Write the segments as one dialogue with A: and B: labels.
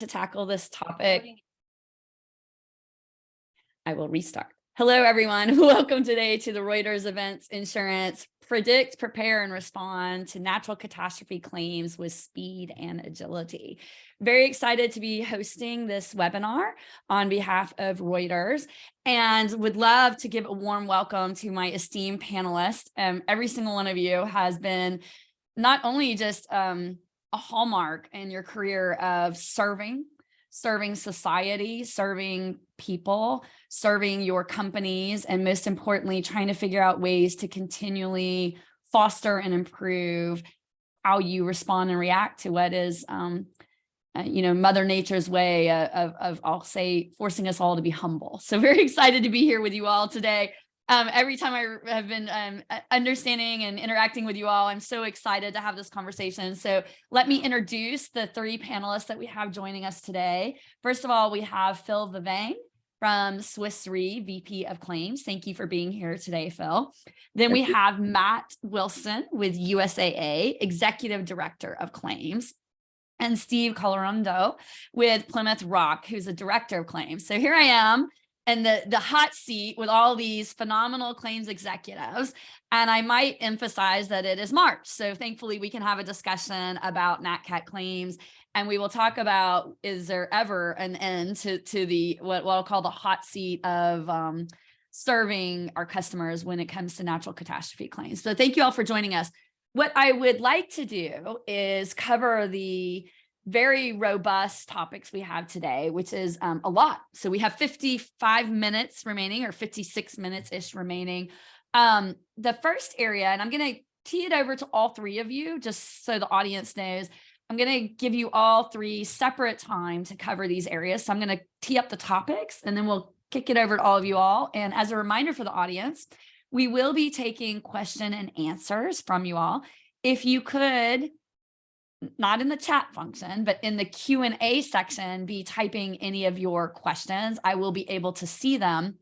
A: to tackle this topic. I will restart. Hello, everyone. Welcome today to the Reuters Events Insurance Predict, Prepare, and Respond to Natural Catastrophe Claims with Speed and Agility. Very excited to be hosting this webinar on behalf of Reuters, and would love to give a warm welcome to my esteemed panelists. Every single one of you has been not only just a hallmark in your career of serving society, serving people, serving your companies, and most importantly, trying to figure out ways to continually foster and improve how you respond and react to what is, Mother Nature's way of, I'll say, forcing us all to be humble. So very excited to be here with you all today. Every time I have been understanding and interacting with you all, I'm so excited to have this conversation. So let me introduce the three panelists that we have joining us today. First of all, we have Phil Vivang from Swiss Re, VP of Claims. Thank you for being here today, Phil. Then we have Matt Wilson with USAA, Executive Director of Claims, and Steve Colorando with Plymouth Rock, who's a Director of Claims. So here I am in the hot seat with all these phenomenal claims executives. And I might emphasize that it is March. So thankfully we can have a discussion about NatCat claims. And we will talk about, is there ever an end to the, what I'll call the hot seat of serving our customers when it comes to natural catastrophe claims. So thank you all for joining us. What I would like to do is cover the very robust topics we have today, which is a lot. So we have 55 minutes remaining, or 56 minutes-ish remaining. The first area, and I'm going to tee it over to all three of you, just so the audience knows, I'm going to give you all three separate time to cover these areas. So I'm going to tee up the topics, and then we'll kick it over to all of you all. And as a reminder for the audience, we will be taking question and answers from you all. If you could, not in the chat function, but in the Q&A section, be typing any of your questions. I will be able to see them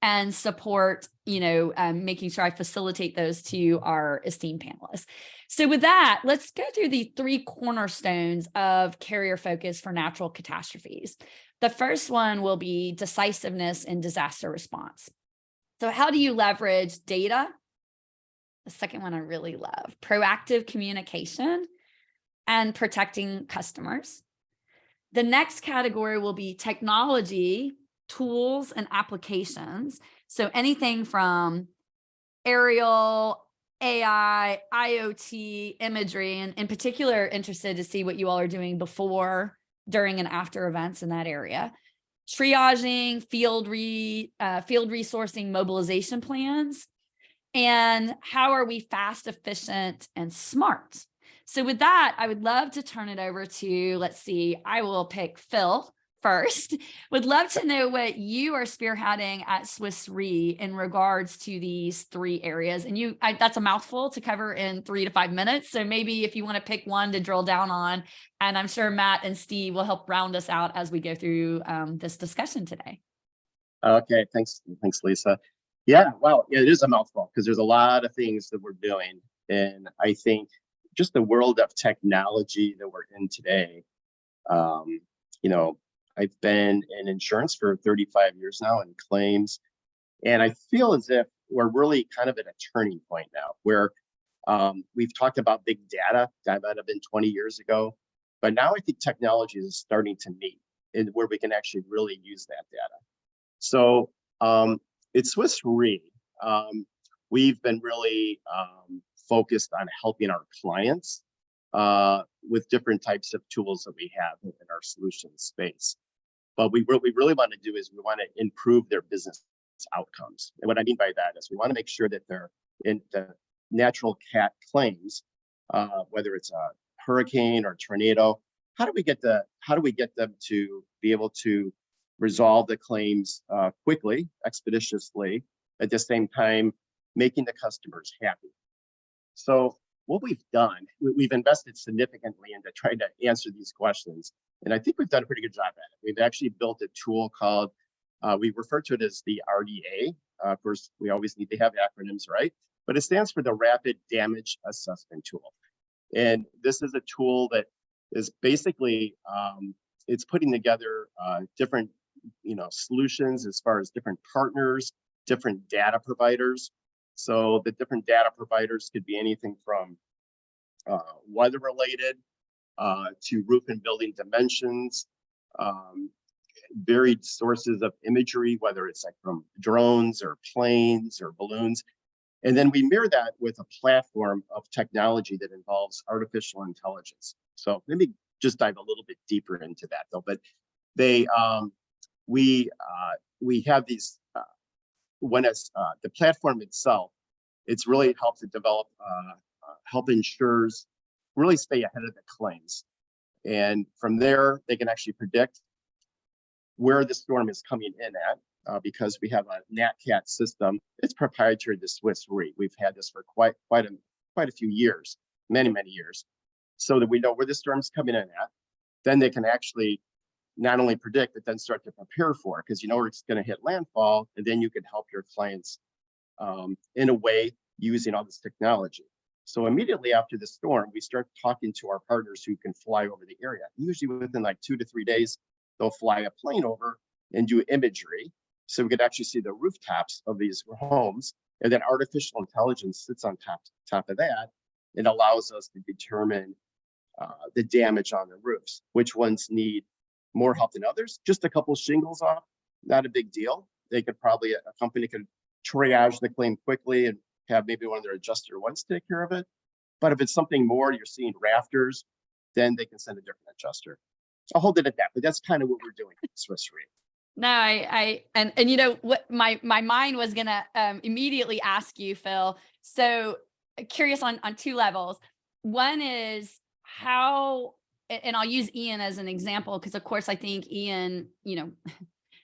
A: and support, making sure I facilitate those to our esteemed panelists. So with that, let's go through the three cornerstones of carrier focus for natural catastrophes. The first one will be decisiveness in disaster response. So how do you leverage data? The second one I really love, proactive communication and protecting customers. The next category will be technology, tools, and applications. So anything from aerial, AI, IoT, imagery, and in particular, interested to see what you all are doing before, during, and after events in that area. Triaging, field resourcing, mobilization plans, and how are we fast, efficient, and smart? So with that, I would love to turn it over to, let's see, I will pick Phil first. Would love to know what you are spearheading at Swiss Re in regards to these three areas. And that's a mouthful to cover in 3 to 5 minutes. So maybe if you want to pick one to drill down on, and I'm sure Matt and Steve will help round us out as we go through this discussion today.
B: Okay, thanks, Lisa. Yeah, wow, it is a mouthful because there's a lot of things that we're doing. And I think just the world of technology that we're in today, I've been in insurance for 35 years now in claims, and I feel as if we're really kind of at a turning point now where we've talked about big data. That might have been 20 years ago, but now I think technology is starting to meet and where we can actually really use that data. So at Swiss Re, we've been really focused on helping our clients with different types of tools that we have in our solution space. But what we really want to do is we want to improve their business outcomes. And what I mean by that is we want to make sure that they're in the natural cat claims, whether it's a hurricane or tornado, how do we get them to be able to resolve the claims quickly, expeditiously, at the same time making the customers happy? So what we've done, we've invested significantly into trying to answer these questions. And I think we've done a pretty good job at it. We've actually built a tool called, we refer to it as the RDA. Of course, we always need to have acronyms, right? But it stands for the Rapid Damage Assessment Tool. And this is a tool that is basically it's putting together different solutions as far as different partners, different data providers. So the different data providers could be anything from weather related to roof and building dimensions, varied sources of imagery, whether it's like from drones or planes or balloons. And then we mirror that with a platform of technology that involves artificial intelligence. So let me just dive a little bit deeper into that though. But we have these, when it's the platform itself, it's really helped to develop, help insurers really stay ahead of the claims. And from there, they can actually predict where the storm is coming in at, because we have a NatCat system. It's proprietary to Swiss Re. We've had this for quite a few years, many years, so that we know where the storm's coming in at. Then they can actually not only predict, but then start to prepare for it, because you know where it's going to hit landfall, and then you can help your clients in a way using all this technology. So immediately after the storm, we start talking to our partners who can fly over the area. Usually within like 2 to 3 days, they'll fly a plane over and do imagery. So we could actually see the rooftops of these homes. And then artificial intelligence sits on top of that and allows us to determine the damage on the roofs, which ones need more help than others. Just a couple shingles off, not a big deal. They could probably, a company could triage the claim quickly and have maybe one of their adjuster ones take care of it. But if it's something more, you're seeing rafters, then they can send a different adjuster. So I'll hold it at that, but that's kind of what we're doing at Swiss Re.
A: No, and you know what my mind was gonna immediately ask you, Phil. So curious on 2 levels. One is how, and I'll use Ian as an example, because of course I think Ian,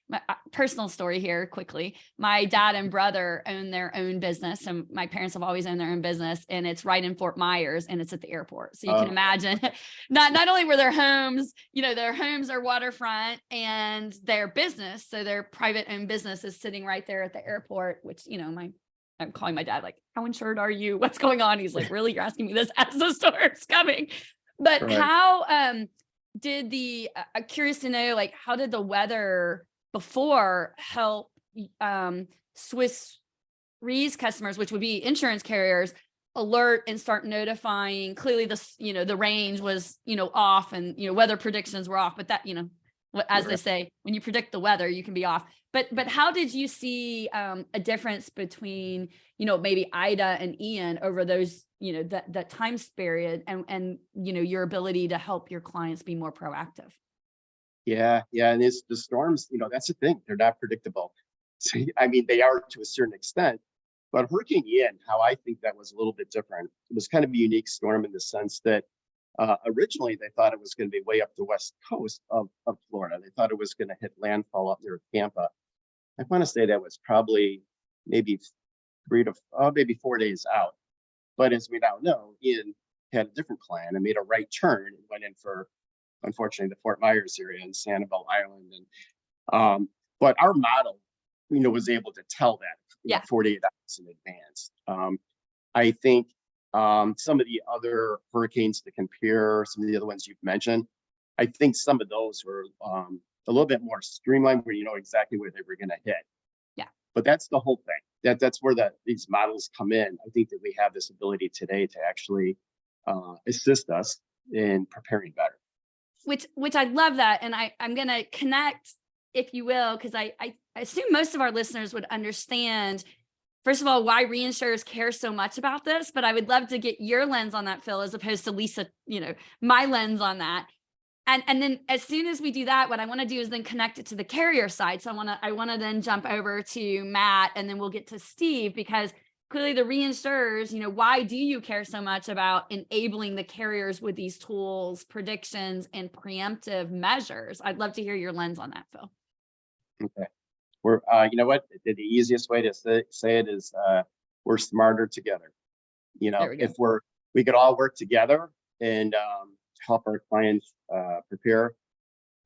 A: my personal story here quickly. My dad and brother own their own business, and my parents have always owned their own business, and it's right in Fort Myers, and it's at the airport. So you can imagine, not only were their homes, their homes are waterfront, and their business, so their private owned business is sitting right there at the airport, which, I'm calling my dad like, how insured are you? What's going on? He's like, really? You're asking me this as the storm's coming? But right. How did I'm curious to know, like, how did the weather before help Swiss Re's customers, which would be insurance carriers, alert and start notifying? Clearly the range was, off, and, weather predictions were off, but that, as they say, when you predict the weather, you can be off. But how did you see a difference between, maybe Ida and Ian over those, that time period, and your ability to help your clients be more proactive?
B: Yeah. And the storms, that's the thing. They're not predictable. So, I mean, they are to a certain extent, but Hurricane Ian, how I think that was a little bit different. It was kind of a unique storm in the sense that originally they thought it was going to be way up the west coast of Florida. They thought it was going to hit landfall up near Tampa. I want to say that was probably maybe 4 days out. But as we now know, Ian had a different plan and made a right turn and went in for, unfortunately, the Fort Myers area and Sanibel Island. And but our model, was able to tell that 48 hours in advance. I think some of the other hurricanes to compare, some of the other ones you've mentioned, I think some of those were a little bit more streamlined, where you know exactly where they were going to hit.
A: Yeah.
B: But that's the whole thing. That's where these models come in. I think that we have this ability today to actually assist us in preparing better.
A: Which I love that, and I'm going to connect, if you will, because I assume most of our listeners would understand, first of all, why reinsurers care so much about this, but I would love to get your lens on that, Phil, as opposed to Lisa, my lens on that. And then as soon as we do that, what I want to do is then connect it to the carrier side. So I want to then jump over to Matt, and then we'll get to Steve, because clearly the reinsurers, why do you care so much about enabling the carriers with these tools, predictions, and preemptive measures? I'd love to hear your lens on that, Phil.
B: Okay. We're, you know what, the easiest way to say it is we're smarter together. If we could all work together and help our clients prepare,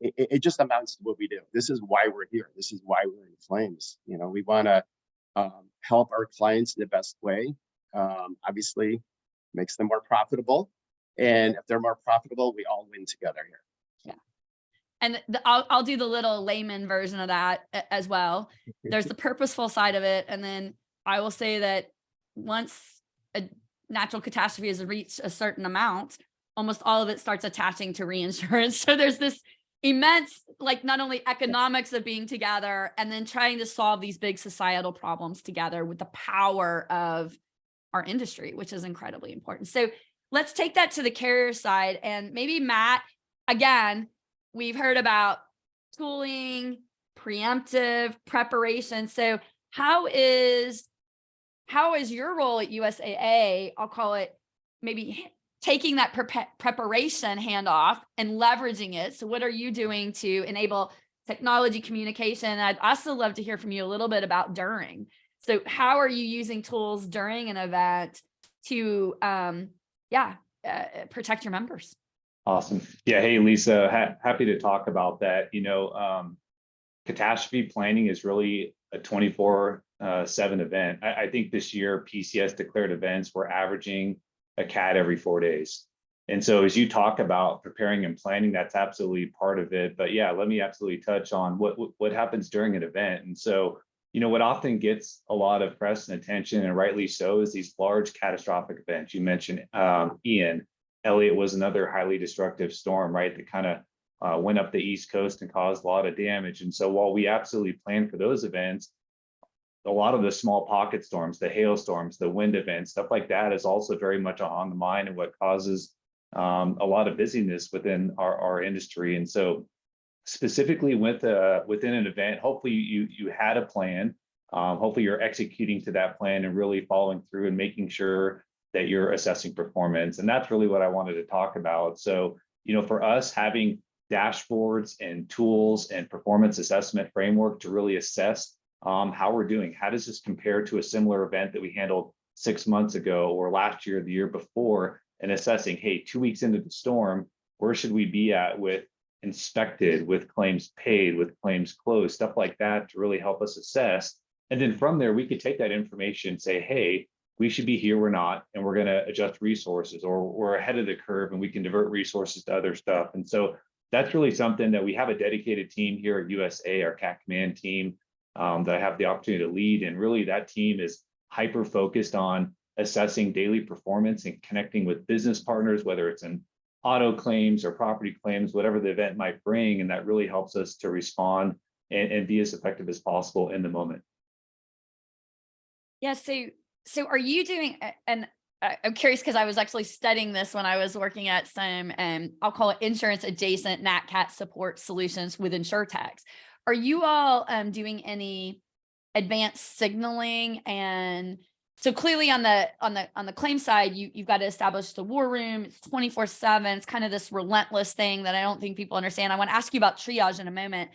B: it just amounts to what we do. This is why we're here. This is why we're in Flames. We want to help our clients in the best way. Obviously, makes them more profitable. And if they're more profitable, we all win together here.
A: Yeah. And I'll do the little layman version of that as well. There's the purposeful side of it. And then I will say that once a natural catastrophe has reached a certain amount, almost all of it starts attaching to reinsurance. So there's this immense, like, not only economics of being together and then trying to solve these big societal problems together with the power of our industry, which is incredibly important. So let's take that to the carrier side. And maybe Matt, again, we've heard about tooling, preemptive preparation. So how is your role at USAA, I'll call it, maybe taking that preparation handoff and leveraging it? So what are you doing to enable technology communication? I'd also love to hear from you a little bit about during. So how are you using tools during an event to protect your members?
C: Awesome. Yeah. Hey, Lisa, happy to talk about that. Catastrophe planning is really a 24/7 event. I think this year PCS declared events were averaging a CAT every 4 days. And so as you talk about preparing and planning, that's absolutely part of it. But yeah, let me absolutely touch on what happens during an event. And so, what often gets a lot of press and attention, and rightly so, is these large catastrophic events. You mentioned Ian. Elliott was another highly destructive storm, right? That kind of went up the East Coast and caused a lot of damage. And so while we absolutely plan for those events, a lot of the small pocket storms, the hailstorms, the wind events, stuff like that is also very much on the mind and what causes a lot of busyness within our industry. And so specifically within an event, hopefully you had a plan. Hopefully you're executing to that plan and really following through and making sure that you're assessing performance. And that's really what I wanted to talk about. So, for us, having dashboards and tools and performance assessment framework to really assess how we're doing. How does this compare to a similar event that we handled 6 months ago or last year, or the year before, and assessing, hey, 2 weeks into the storm, where should we be at with inspected, with claims paid, with claims closed, stuff like that, to really help us assess. And then from there, we could take that information and say, hey, we should be here, we're not, and we're going to adjust resources, or we're ahead of the curve and we can divert resources to other stuff. And so that's really something that we have a dedicated team here at USAA, our CAT command team, that I have the opportunity to lead. And really that team is hyper focused on assessing daily performance and connecting with business partners, whether it's in auto claims or property claims, whatever the event might bring. And that really helps us to respond and be as effective as possible in the moment.
A: Yeah. So are you doing, and I'm curious because I was actually studying this when I was working at some, I'll call it insurance adjacent NatCat support solutions with InsurTechs. Are you all doing any advanced signaling? And so clearly on the claim side, you've got to establish the war room. It's 24/7. It's kind of this relentless thing that I don't think people understand. I want to ask you about triage in a moment,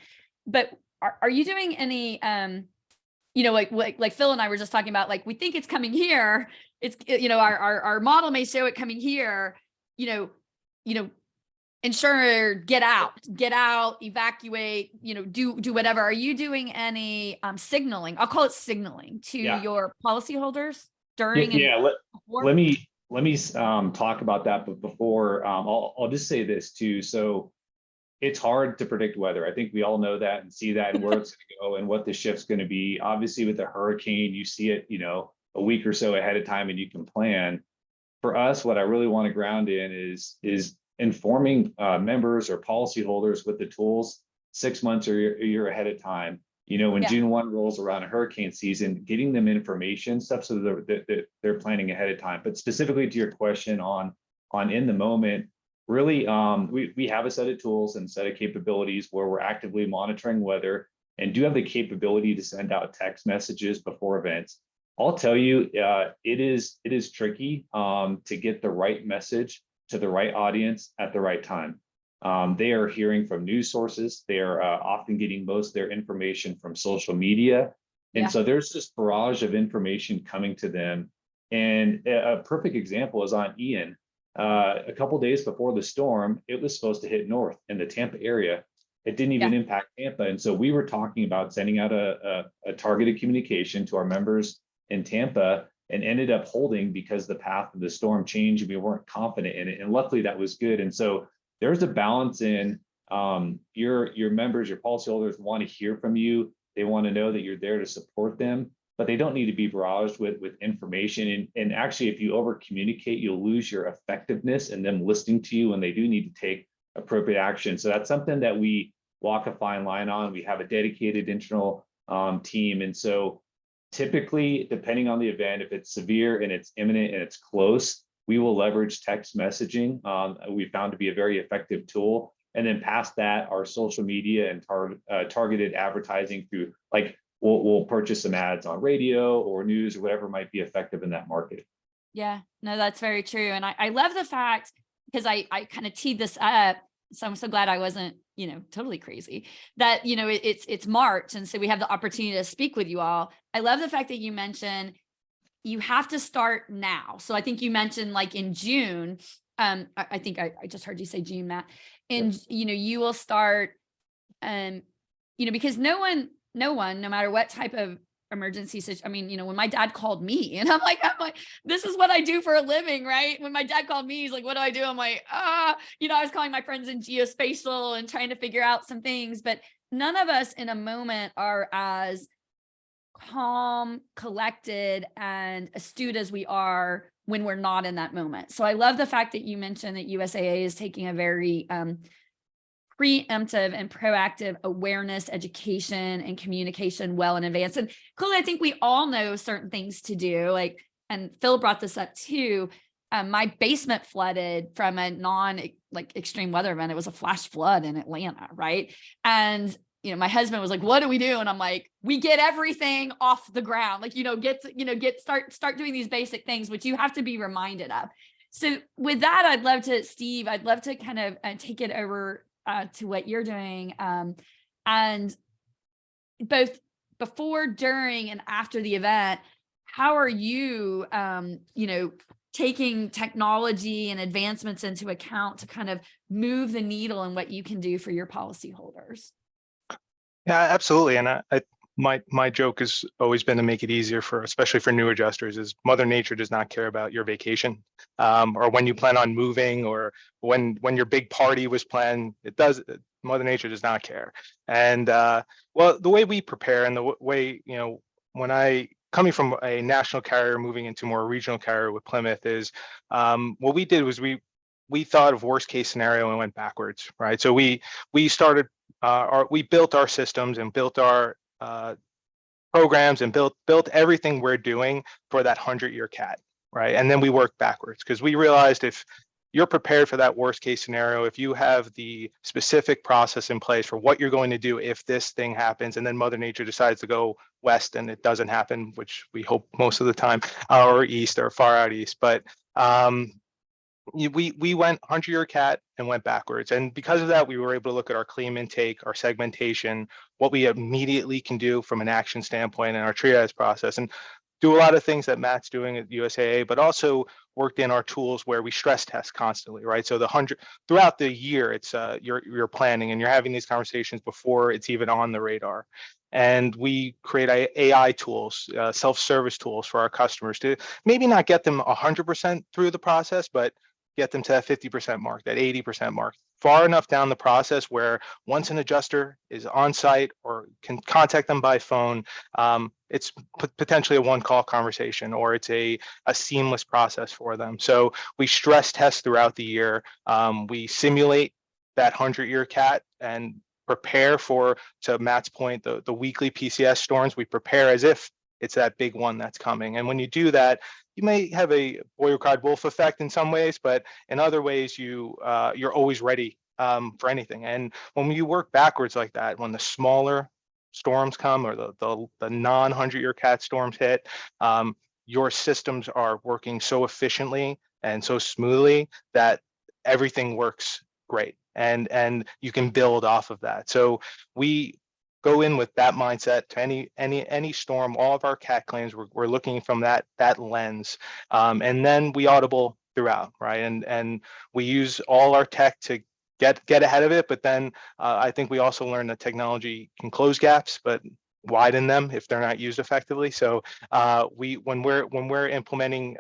A: but are you doing any like Phil and I were just talking about, like, we think it's coming here. It's, our model may show it coming here, insurer, get out, evacuate, do whatever. Are you doing any signaling? I'll call it signaling to your policyholders during.
C: Let me talk about that. But before, I'll just say this too. So it's hard to predict weather. I think we all know that and see that and where it's going to go and what the shift's going to be. Obviously, with a hurricane, you see it, a week or so ahead of time, and you can plan. For us, what I really want to ground in is informing members or policyholders with the tools 6 months or a year ahead of time. When June 1 rolls around, a hurricane season, getting them information, stuff so that they're planning ahead of time. But specifically to your question on in the moment, really, we have a set of tools and set of capabilities where we're actively monitoring weather and do have the capability to send out text messages before events. I'll tell you, it is tricky to get the right message to the right audience at the right time. They are hearing from news sources. They are often getting most of their information from social media. And so there's this barrage of information coming to them. And a perfect example is on Ian. A couple of days before the storm, it was supposed to hit north in the Tampa area. It didn't even impact Tampa. And so we were talking about sending out a targeted communication to our members in Tampa, and ended up holding because the path of the storm changed and we weren't confident in it. And luckily that was good. And so there's a balance in Your members, your policyholders want to hear from you. They want to know that you're there to support them, but they don't need to be barraged with information. And actually, if you over communicate, you'll lose your effectiveness in them listening to you when they do need to take appropriate action. So that's something that we walk a fine line on. We have a dedicated internal team. And so typically, depending on the event, if it's severe and it's imminent and it's close, we will leverage text messaging. We found to be a very effective tool. And then past that, our social media and targeted advertising through, like, we'll purchase some ads on radio or news or whatever might be effective in that market.
A: Yeah, no, that's very true. And I love the fact, because I kind of teed this up. So I'm so glad I wasn't, totally crazy that, it's March. And so we have the opportunity to speak with you all. I love the fact that you mentioned you have to start now. So I think you mentioned like in June, I think I just heard you say June, Matt, and, you will start, because no one, no matter what type of emergency situation. I mean, when my dad called me and I'm like, this is what I do for a living, right? When my dad called me, he's like, what do I do? I'm like, I was calling my friends in geospatial and trying to figure out some things, but none of us in a moment are as calm, collected, and astute as we are when we're not in that moment. So I love the fact that you mentioned that USAA is taking a very preemptive and proactive awareness, education, and communication well in advance. And clearly, I think we all know certain things to do. And Phil brought this up too. My basement flooded from a extreme weather event. It was a flash flood in Atlanta, right? And my husband was like, what do we do? And I'm like, we get everything off the ground. Start doing these basic things, which you have to be reminded of. So with that, I'd love to kind of take it over to what you're doing. And both before, during, and after the event, how are you, taking technology and advancements into account to kind of move the needle in what you can do for your policyholders?
D: Yeah, absolutely. And my joke has always been to make it easier especially for new adjusters, is Mother Nature does not care about your vacation, or when you plan on moving, or when your big party was planned. Mother Nature does not care. And well, the way we prepare and the way, when coming from a national carrier moving into more regional carrier with Plymouth, is what we did was we thought of worst case scenario and went backwards, right? So we started we built our systems and built our programs and built everything we're doing for that 100-year CAT, right? And then we worked backwards, because we realized if you're prepared for that worst case scenario, if you have the specific process in place for what you're going to do if this thing happens, and then Mother Nature decides to go west and it doesn't happen, which we hope most of the time, or east or far out east, but we went 100-year CAT and went backwards. And because of that, we were able to look at our claim intake, our segmentation, what we immediately can do from an action standpoint, and our triage process, and do a lot of things that Matt's doing at USAA, but also worked in our tools where we stress test constantly, right? So throughout the year, it's you're planning and you're having these conversations before it's even on the radar. And we create AI tools, self-service tools for our customers to maybe not get them 100% through the process, but get them to that 50% mark, that 80% mark, far enough down the process where once an adjuster is on site or can contact them by phone, it's potentially a one-call conversation, or it's a seamless process for them. So we stress test throughout the year. We simulate that 100-year CAT and prepare for, to Matt's point, the weekly PCS storms. We prepare as if it's that big one that's coming. And when you do that, you may have a boy who cried wolf effect in some ways, but in other ways, you're always ready for anything. And when you work backwards like that, when the smaller storms come, or the non-100-year CAT storms hit, your systems are working so efficiently and so smoothly that everything works great, and you can build off of that. So we go in with that mindset to any storm. All of our CAT claims, we're looking from that lens, and then we audible throughout, right? And we use all our tech to get ahead of it. But then I think we also learn that technology can close gaps, but widen them if they're not used effectively. So when we're implementing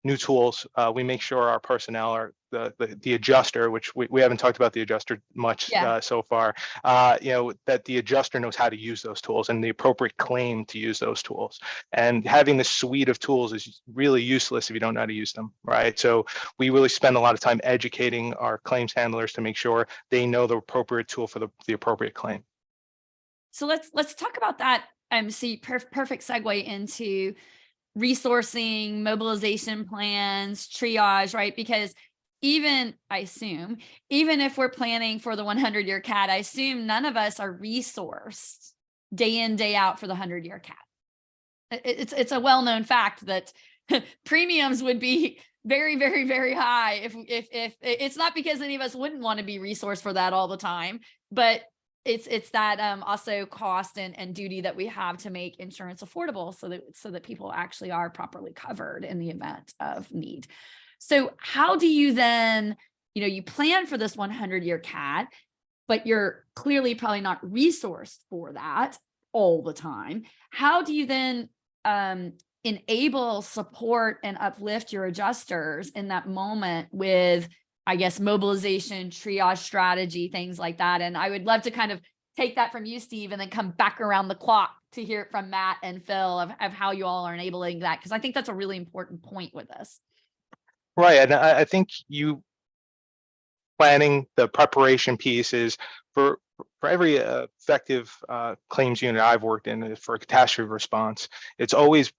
D: new tools, we make sure our personnel are the adjuster, which we haven't talked about the adjuster much so far, that the adjuster knows how to use those tools and the appropriate claim to use those tools. And having this suite of tools is really useless if you don't know how to use them, right? So we really spend a lot of time educating our claims handlers to make sure they know the appropriate tool for the appropriate claim.
A: So let's talk about that. See, perfect segue into resourcing, mobilization plans, triage, right? Because even if we're planning for the 100-year CAT, I assume none of us are resourced day in, day out for the 100-year CAT. It's a well-known fact that premiums would be very, very, very high if it's not because any of us wouldn't want to be resourced for that all the time, but it's that also cost and duty that we have to make insurance affordable so that people actually are properly covered in the event of need. So how do you then, you plan for this 100-year CAT, but you're clearly probably not resourced for that all the time. How do you then enable, support, and uplift your adjusters in that moment with, I guess, mobilization, triage strategy, things like that? And I would love to kind of take that from you, Steve, and then come back around the clock to hear it from Matt and Phil of how you all are enabling that, because I think that's a really important point with this.
D: Right, and I think you planning the preparation piece is for every effective claims unit I've worked in for a catastrophe response. It's always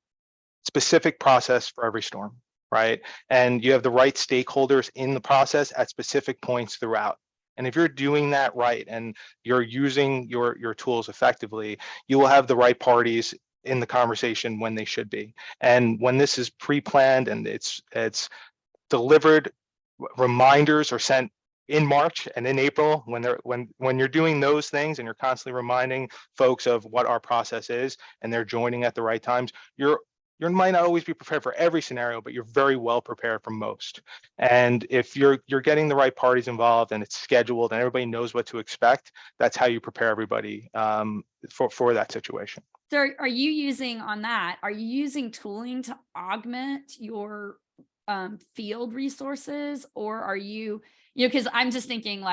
D: specific process for every storm, right? And you have the right stakeholders in the process at specific points throughout. And if you're doing that right and you're using your tools effectively, you will have the right parties in the conversation when they should be. And when this is pre-planned and it's delivered, reminders are sent in March and in April when you're doing those things and you're constantly reminding folks of what our process is and they're joining at the right times, you might not always be prepared for every scenario, but you're very well prepared for most. And if you're getting the right parties involved and it's scheduled and everybody knows what to expect, that's how you prepare everybody for that situation.
A: So are you using tooling to augment your field resources, or are you, because I'm just thinking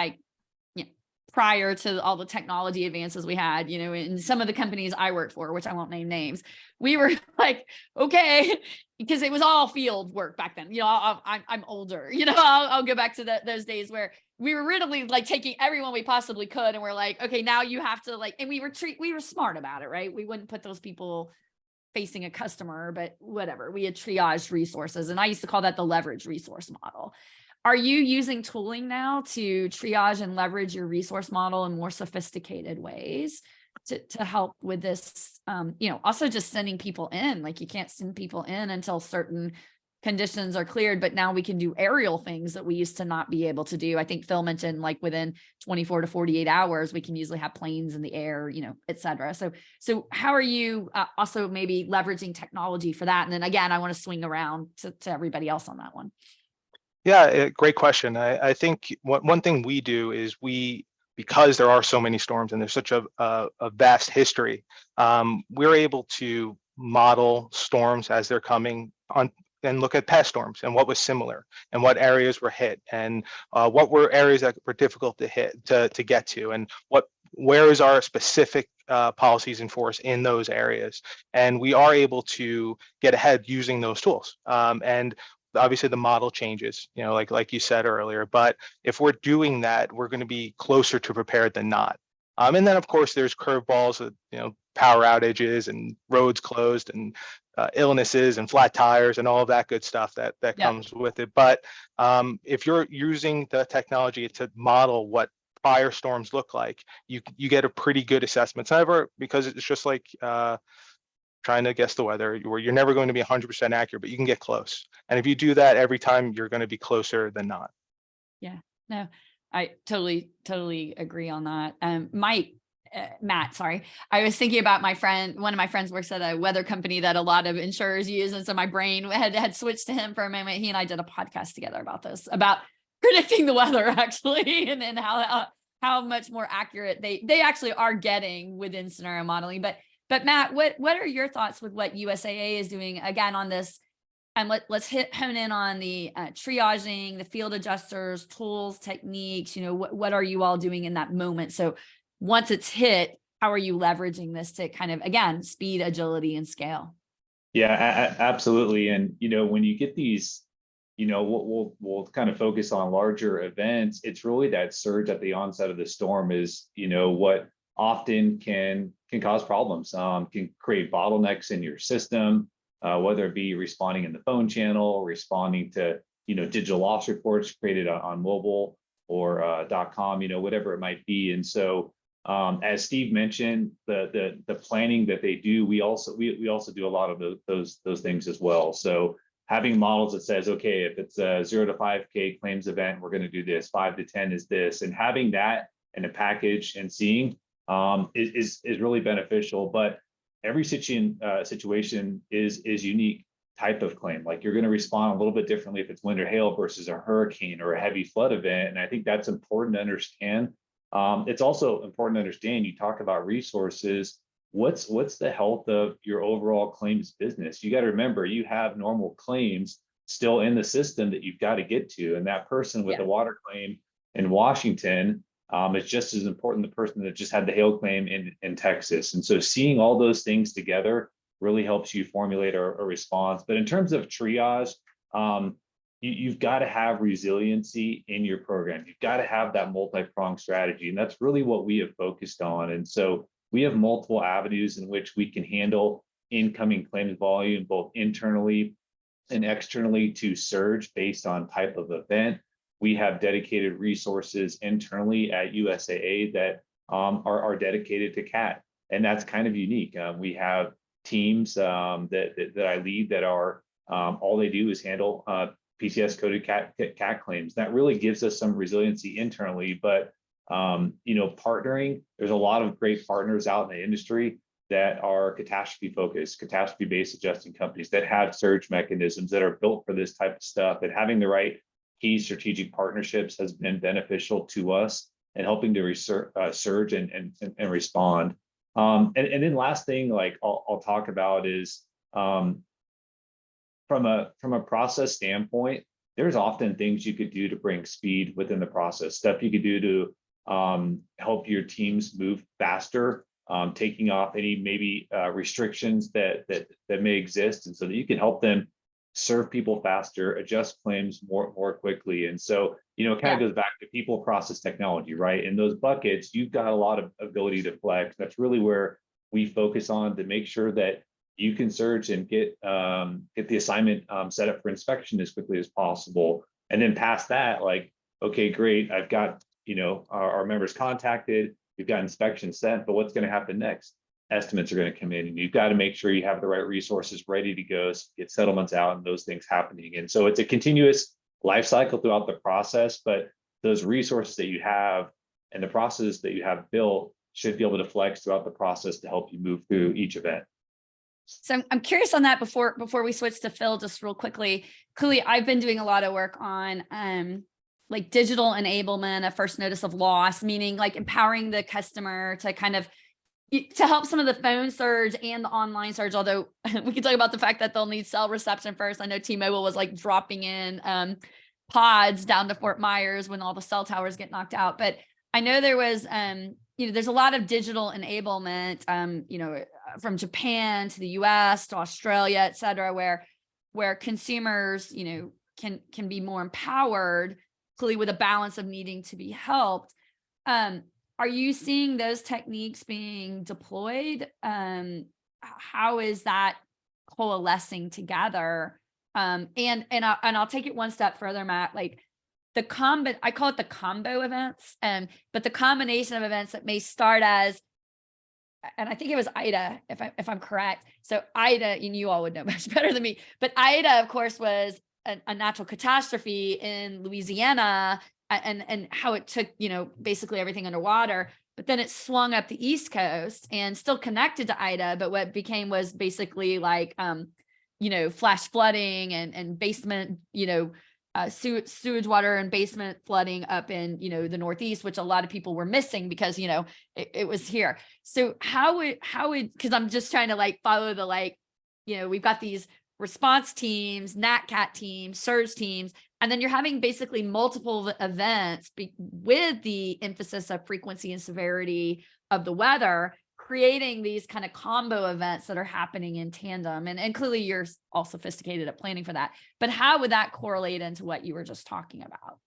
A: prior to all the technology advances we had, in some of the companies I worked for, which I won't name names, we were like, okay, because it was all field work back then. I'm older, I'll go back to those days where we were really taking everyone we possibly could. And we're like, okay, now you have to and we were smart about it, right? We wouldn't put those people facing a customer, but whatever, we had triaged resources. And I used to call that the leverage resource model. Are you using tooling now to triage and leverage your resource model in more sophisticated ways to help with this? Also just sending people in, you can't send people in until certain conditions are cleared, but now we can do aerial things that we used to not be able to do. I think Phil mentioned within 24 to 48 hours, we can usually have planes in the air, et cetera. So how are you also maybe leveraging technology for that? And then again, I want to swing around to everybody else on that one.
D: Yeah, great question. I think one thing we do is because there are so many storms and there's such a vast history, we're able to model storms as they're coming on and look at past storms and what was similar and what areas were hit and what were areas that were difficult to hit to get to, and where is our specific policies in force in those areas. And we are able to get ahead using those tools. And obviously the model changes, like you said earlier, but if we're doing that, we're going to be closer to prepared than not. And then of course there's curveballs, power outages and roads closed and illnesses and flat tires and all of that good stuff that comes with it. But if you're using the technology to model what prior storms look like, you get a pretty good assessment. It's never, because it's just like trying to guess the weather, where you're never going to be 100% accurate, but you can get close. And if you do that every time, you're going to be closer than not.
A: Yeah, no, I totally agree on that. Matt, sorry. I was thinking about one of my friends works at a weather company that a lot of insurers use. And so my brain had switched to him for a moment. He and I did a podcast together about this, about predicting the weather actually, and how much more accurate they actually are getting within scenario modeling. But Matt, what are your thoughts with what USAA is doing again on this let's hone in on the triaging, the field adjusters, tools, techniques. What are you all doing in that moment? So once it's hit, how are you leveraging this to kind of, again, speed, agility, and scale?
C: Yeah, absolutely. And, when you get these, we'll kind of focus on larger events. It's really that surge at the onset of the storm is, what often can cause problems, can create bottlenecks in your system, whether it be responding in the phone channel, responding to, digital loss reports created on mobile or .com, whatever it might be. And so, as Steve mentioned, the planning that they do, we also do a lot of those things as well. So having models that says, okay, if it's a 0 to 5K claims event, we're going to do this. 5 to 10 is this, and having that in a package and seeing is really beneficial. But every situation is unique type of claim. Like you're going to respond a little bit differently if it's wind or hail versus a hurricane or a heavy flood event, and I think that's important to understand. It's also important to understand, you talk about resources, what's the health of your overall claims business? You got to remember, you have normal claims still in the system that you've got to get to. And that person with the water claim in Washington is just as important the person that just had the hail claim in Texas. And so seeing all those things together really helps you formulate a response. But in terms of triage, you've got to have resiliency in your program. You've got to have that multi-pronged strategy. And that's really what we have focused on. And so we have multiple avenues in which we can handle incoming claims volume, both internally and externally to surge based on type of event. We have dedicated resources internally at USAA that are dedicated to CAT. And that's kind of unique. We have teams that I lead that are, all they do is handle PCS coded CAT claims. That really gives us some resiliency internally, but partnering, there's a lot of great partners out in the industry that are catastrophe focused, catastrophe based adjusting companies that have surge mechanisms that are built for this type of stuff. And having the right key strategic partnerships has been beneficial to us and helping to surge and respond. And then last thing, like I'll talk about is from a process standpoint, there's often things you could do to bring speed within the process, stuff you could do to help your teams move faster, taking off any maybe restrictions that may exist, and so that you can help them serve people faster, adjust claims more quickly. And so, it kind of goes back to people, process, technology, right? In those buckets, you've got a lot of ability to flex. That's really where we focus on to make sure that you can surge and get the assignment set up for inspection as quickly as possible. And then past that, like, okay, great, I've got, our members contacted, we've got inspection sent, but what's going to happen next? Estimates are going to come in, and you've got to make sure you have the right resources ready to go, get settlements out and those things happening. And so it's a continuous life cycle throughout the process, but those resources that you have and the processes that you have built should be able to flex throughout the process to help you move through each event.
A: So I'm curious on that before we switch to Phil, just real quickly. Clearly, I've been doing a lot of work on like digital enablement, a first notice of loss, meaning like empowering the customer to kind of to help some of the phone surge and the online surge, although we can talk about the fact that they'll need cell reception first. I know T-Mobile was like dropping in pods down to Fort Myers when all the cell towers get knocked out. But I know there was, there's a lot of digital enablement, from Japan to the US to Australia, et cetera, where consumers, can be more empowered, clearly with a balance of needing to be helped. Are you seeing those techniques being deployed? How is that coalescing together? And I'll take it one step further, Matt. Like I call it the combo events, but the combination of events that may start as, and I think it was Ida, if I'm correct. So Ida, and you all would know much better than me, but Ida, of course, was a natural catastrophe in Louisiana, and how it took, basically everything underwater, but then it swung up the East Coast and still connected to Ida. But what became was basically like, flash flooding and basement, sewage water and basement flooding up in, the Northeast, which a lot of people were missing because, it was here. So how would, because I'm just trying to like follow the, we've got these response teams, NatCat teams, surge teams, and then you're having basically multiple events with the emphasis of frequency and severity of the weather, creating these kind of combo events that are happening in tandem. And clearly you're all sophisticated at planning for that. But how would that correlate into what you were just talking about?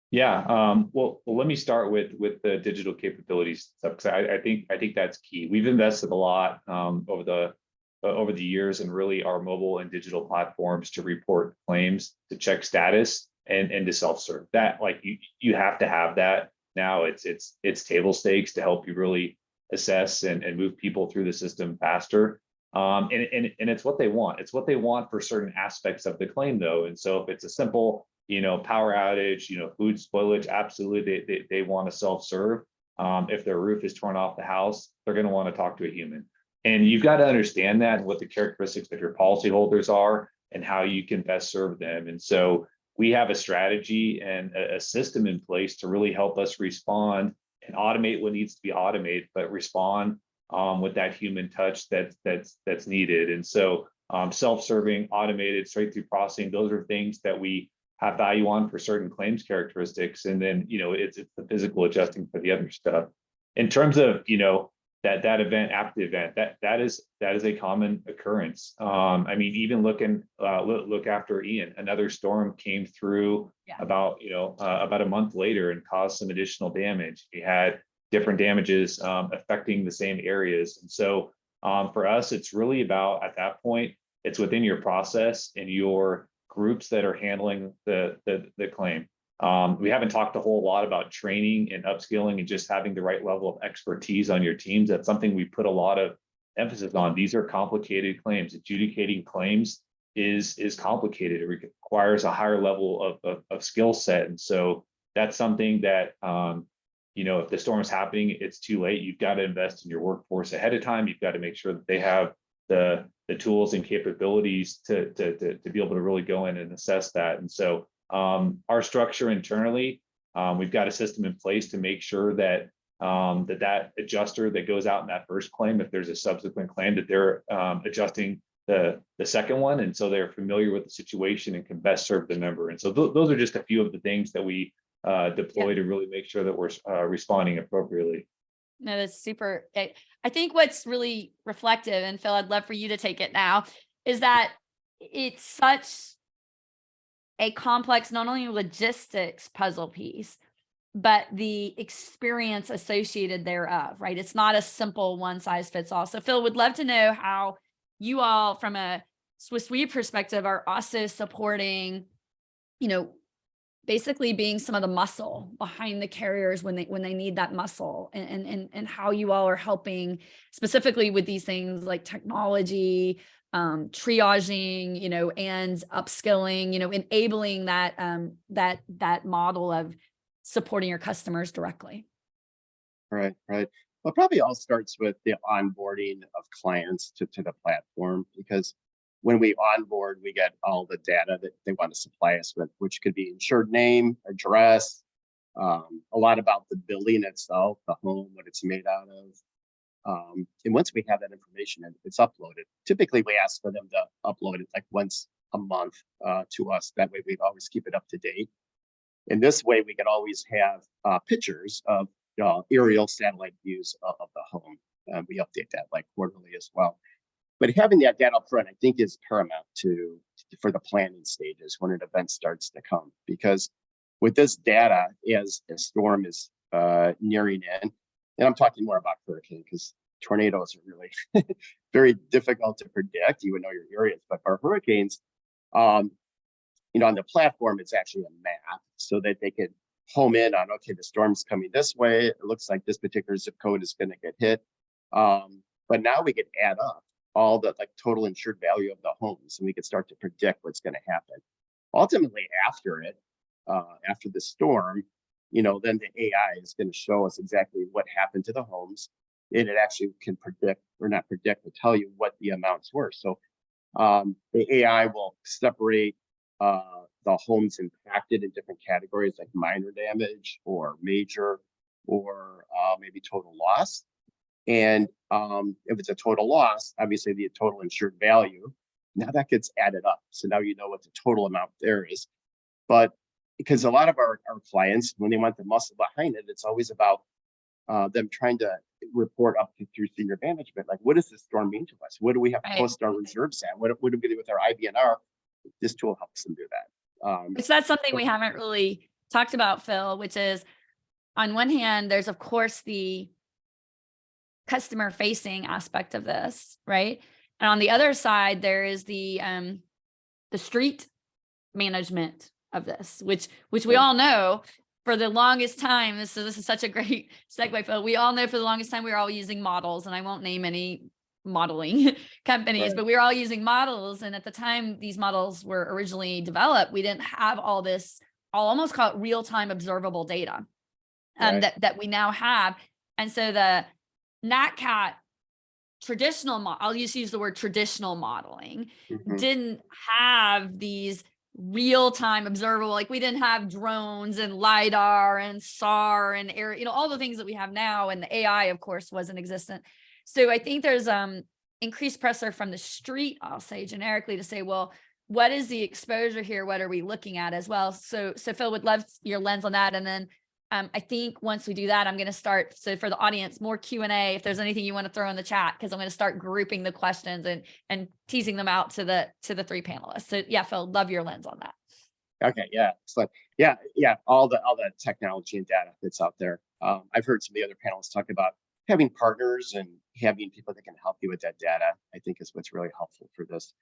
C: Yeah, well, let me start with the digital capabilities stuff, because I think that's key. We've invested a lot over the years, and really our mobile and digital platforms to report claims, to check status, and to self-serve. That, like, you have to have that now. It's table stakes to help you really assess and move people through the system faster. And it's what they want. It's what they want for certain aspects of the claim, though. And so if it's a simple, power outage, food spoilage, absolutely they want to self-serve. If their roof is torn off the house, they're going to want to talk to a human. And you've got to understand that, and what the characteristics of your policyholders are and how you can best serve them. And so we have a strategy and a system in place to really help us respond and automate what needs to be automated, but respond with that human touch that's needed. And so self-serving, automated, straight through processing, those are things that we have value on for certain claims characteristics. And then, it's the physical adjusting for the other stuff. In terms of, that event after the event, that is a common occurrence. I mean, even look after Ian, another storm came through about a month later and caused some additional damage. We had different damages affecting the same areas. And so for us, it's really about, at that point, it's within your process and your groups that are handling the claim. We haven't talked a whole lot about training and upskilling and just having the right level of expertise on your teams. That's something we put a lot of emphasis on. These are complicated claims. Adjudicating claims is complicated. It requires a higher level of skill set. And so that's something that, if the storm is happening, it's too late. You've got to invest in your workforce ahead of time. You've got to make sure that they have the tools and capabilities to be able to really go in and assess that. And so our structure internally, we've got a system in place to make sure that that adjuster that goes out in that first claim, if there's a subsequent claim, that they're adjusting the second one, and so they're familiar with the situation and can best serve the member. And so those are just a few of the things that we deploy to really make sure that we're responding appropriately.
A: No, that's super. I think what's really reflective, and Phil, I'd love for you to take it now, is that it's such a complex, not only logistics puzzle piece, but the experience associated thereof, right? It's not a simple one size fits all. So Phil, would love to know how you all, from a Swiss Re perspective, are also supporting, basically being some of the muscle behind the carriers when they need that muscle, and how you all are helping specifically with these things like technology, triaging, and upskilling, enabling that model of supporting your customers directly.
B: Right. Well, probably all starts with the onboarding of clients to the platform, because when we onboard, we get all the data that they want to supply us with, which could be insured name, address, a lot about the building itself, the home, what it's made out of. And once we have that information, it's uploaded. Typically, we ask for them to upload it like once a month to us. That way, we always keep it up to date. And this way, we can always have pictures of aerial satellite views of the home. We update that like quarterly as well. But having that data up front, I think, is paramount for the planning stages when an event starts to come. Because with this data, as a storm is nearing in, and I'm talking more about hurricane, because tornadoes are really very difficult to predict. You would know your areas, but for hurricanes, on the platform, it's actually a map so that they could home in on, okay, the storm's coming this way. It looks like this particular zip code is going to get hit. But now we could add up all the total insured value of the homes, and we could start to predict what's going to happen. Ultimately, after the storm, then the AI is going to show us exactly what happened to the homes. And it actually can predict, or not predict, but tell you what the amounts were. So the AI will separate the homes impacted in different categories, like minor damage or major, or maybe total loss. And if it's a total loss, obviously the total insured value Now that gets added up. So now you know what the total amount there is. But because a lot of our clients, when they want the muscle behind it, it's always about them trying to report up through senior management. Like, what does this storm mean to us? What do we have to post our reserves at? What do we do with our IBNR? This tool helps them do that.
A: Which that's something we haven't really talked about, Phil, which is on one hand, there's of course the customer facing aspect of this, right? And on the other side, there is the street management of this, which we all know for the longest time. This is such a great segue, Phil. We all know for the longest time we were all using models, and I won't name any modeling companies, but we were all using models. And at the time these models were originally developed, we didn't have all this, I'll almost call it real-time observable data that we now have. And so the NatCat traditional, I'll just use the word traditional modeling, didn't have these real-time observable, like we didn't have drones and LiDAR and SAR and air, all the things that we have now. And the AI, of course, wasn't existent. So I think there's increased pressure from the street, I'll say generically, to say, well, what is the exposure here? What are we looking at as well? So Phil, would love your lens on that. And then I think once we do that, I'm going to start. So for the audience, more Q&A, if there's anything you want to throw in the chat, because I'm going to start grouping the questions and teasing them out to the three panelists. So yeah, Phil, love your lens on that.
B: Okay. Yeah. Excellent. Yeah. All the technology and data that's out there. I've heard some of the other panelists talk about having partners and having people that can help you with that data. I think is what's really helpful for this.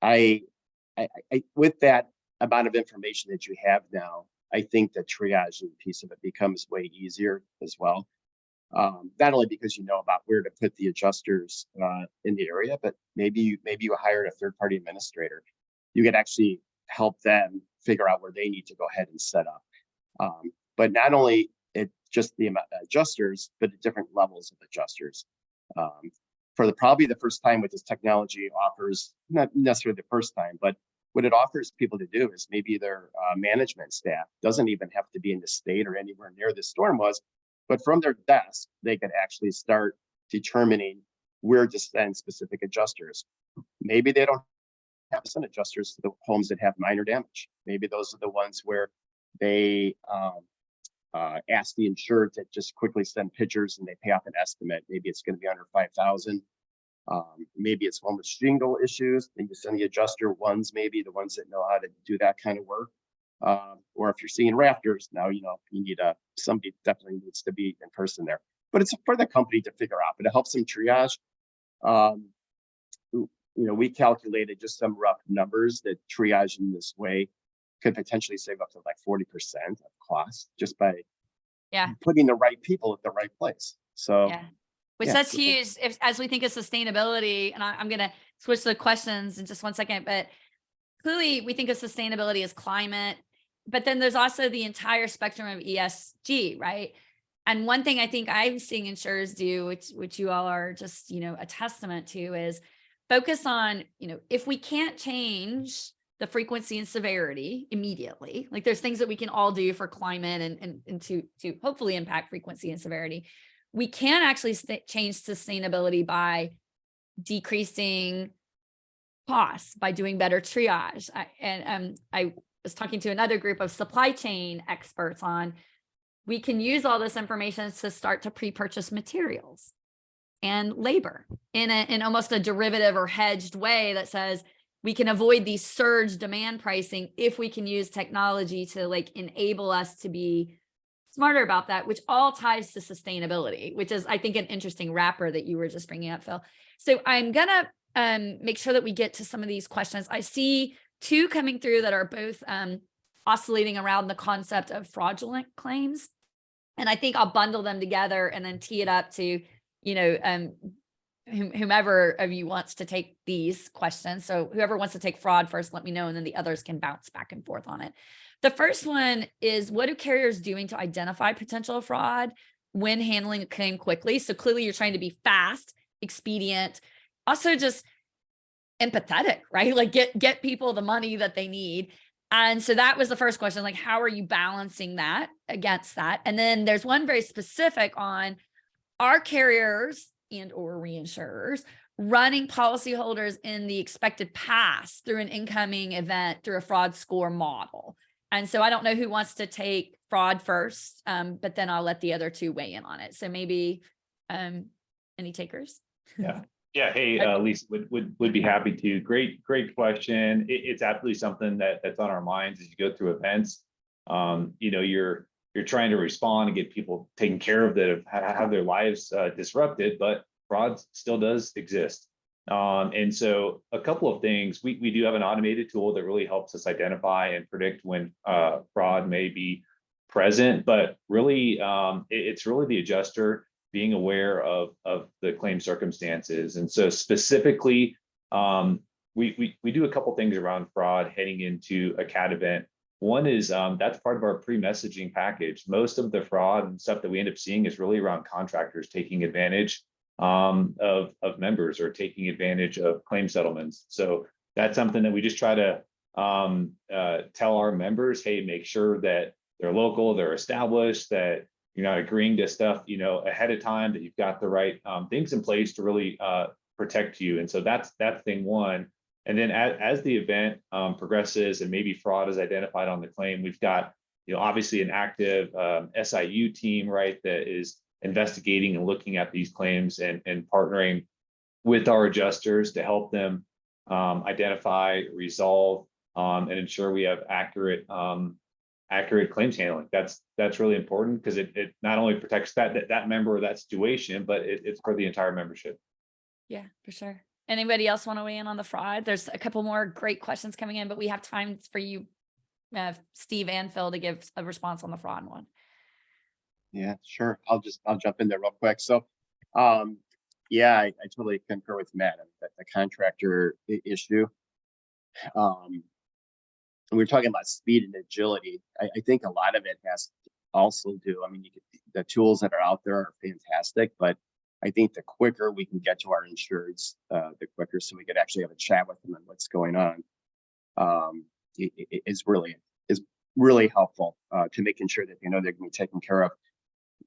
B: I with that amount of information that you have now, I think the triaging piece of it becomes way easier as well. Not only because you know about where to put the adjusters in the area, but maybe you hired a third-party administrator. You could actually help them figure out where they need to go ahead and set up. But not only just the adjusters, but at different levels of adjusters. For probably the first time with this technology offers, not necessarily the first time, but what it offers people to do is maybe their management staff doesn't even have to be in the state or anywhere near the storm was, but from their desk, they can actually start determining where to send specific adjusters. Maybe they don't have to send adjusters to the homes that have minor damage. Maybe those are the ones where they ask the insured to just quickly send pictures and they pay off an estimate. Maybe it's going to be under 5,000. Maybe it's one with shingle issues. Then you send the adjuster ones, maybe the ones that know how to do that kind of work. Or if you're seeing rafters, now you need somebody definitely needs to be in person there. But it's for the company to figure out. But it helps them triage. We calculated just some rough numbers that triage in this way could potentially save up to like 40% of cost just by putting the right people at the right place. So that's huge as we think of sustainability. And I'm going to switch the questions in just one second, but clearly we think of sustainability as climate, but then there's also the entire spectrum of ESG, right? And one thing I think I'm seeing insurers do, which you all are just, a testament to, is focus on, if we can't change the frequency and severity immediately, like there's things that we can all do for climate and to hopefully impact frequency and severity. We can actually change sustainability by decreasing costs, by doing better triage. I was talking to another group of supply chain experts on, we can use all this information to start to pre-purchase materials and labor in almost a derivative or hedged way that says, we can avoid these surge demand pricing if we can use technology to enable us to be smarter about that, which all ties to sustainability, which is, I think, an interesting wrapper that you were just bringing up, Phil. So I'm going to make sure that we get to some of these questions. I see two coming through that are both oscillating around the concept of fraudulent claims. And I think I'll bundle them together and then tee it up to, whomever of you wants to take these questions. So whoever wants to take fraud first, let me know, and then the others can bounce back and forth on it. The first one is, what are carriers doing to identify potential fraud when handling a claim quickly? So clearly you're trying to be fast, expedient, also just empathetic, right? Like get people the money that they need. And so that was the first question, like, how are you balancing that against that? And then there's one very specific on, are carriers and or reinsurers
A: running policyholders in the expected pass through an incoming event through a fraud score model. And so I don't know who wants to take fraud first, but then I'll let the other two weigh in on it. So maybe any takers?
C: Yeah. Yeah. Hey, Lisa, would be happy to. Great question. It's absolutely something that's on our minds as you go through events. You're trying to respond and get people taken care of that have their lives disrupted, but fraud still does exist. And so a couple of things, we do have an automated tool that really helps us identify and predict when fraud may be present, but really it's really the adjuster being aware of the claim circumstances. And so specifically, we do a couple things around fraud heading into a CAT event. One is that's part of our pre-messaging package. Most of the fraud and stuff that we end up seeing is really around contractors taking advantage of members or taking advantage of claim settlements. So that's something that we just try to tell our members, hey, make sure that they're local, they're established, that you're not agreeing to stuff, ahead of time, that you've got the right things in place to really protect you. And so that's thing one. And then as the event progresses and maybe fraud is identified on the claim, we've got, obviously an active SIU team, right, that is investigating and looking at these claims and partnering with our adjusters to help them identify, resolve, and ensure we have accurate claims handling. That's really important because it not only protects that member of that situation, but it's for the entire membership.
A: Yeah, for sure. Anybody else want to weigh in on the fraud? There's a couple more great questions coming in, but we have time for you, Steve and Phil, to give a response on the fraud one.
B: Yeah, sure. I'll jump in there real quick. So, yeah, I totally concur with Matt that the contractor issue. And we were talking about speed and agility. I think a lot of it has to also do. I mean, the tools that are out there are fantastic, but I think the quicker we can get to our insureds, the quicker, so we could actually have a chat with them on what's going on, is really helpful to making sure that they know they're going to be taken care of.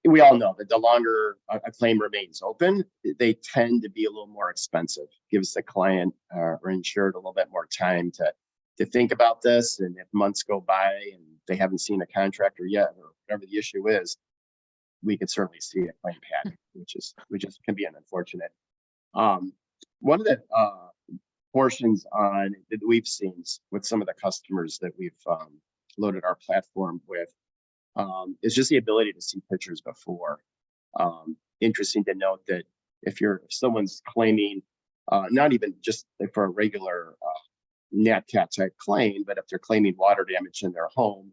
B: We all know that the longer a claim remains open, they tend to be a little more expensive. Gives the client or insured a little bit more time to think about this. And if months go by and they haven't seen a contractor yet, or whatever the issue is, we could certainly see a claim pad, which can be unfortunate. One of the portions on that we've seen with some of the customers that we've loaded our platform with is just the ability to see pictures before. Interesting to note that if someone's claiming, not even just for a regular NatCat type claim, but if they're claiming water damage in their home,